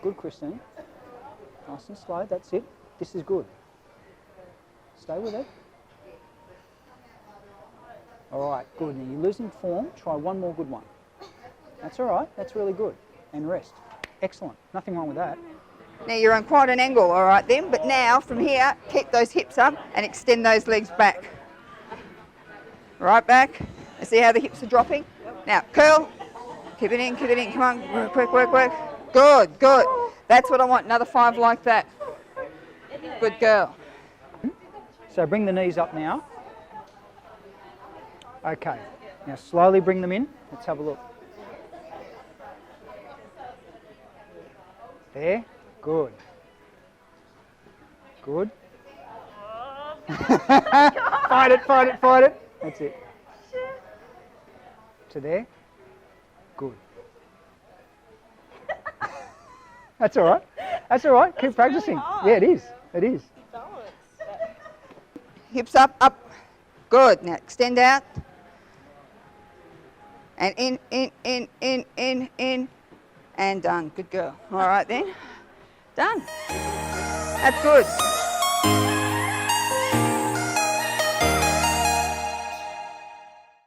Good, Christine. Nice and slow. That's it. This is good. Stay with it. All right, good. Now you're losing form. Try one more good one. That's all right. That's really good. And rest. Excellent. Nothing wrong with that. Now you're on quite an angle, all right then, but now from here, keep those hips up and extend those legs back. Right back. See how the hips are dropping? Now, curl. Keep it in, come on. Work, work, work, work. Good, good. That's what I want, another 5 like that. Good girl. So bring the knees up now. Okay. Now slowly bring them in. Let's have a look. There. Good. Good. Fight it, fight it, fight it. That's it. To there. Good. That's all right. That's all right. Keep practicing. Yeah, it is. It is. Hips up, up. Good. Now extend out. And in. And done. Good girl. All right then. Done. That's good.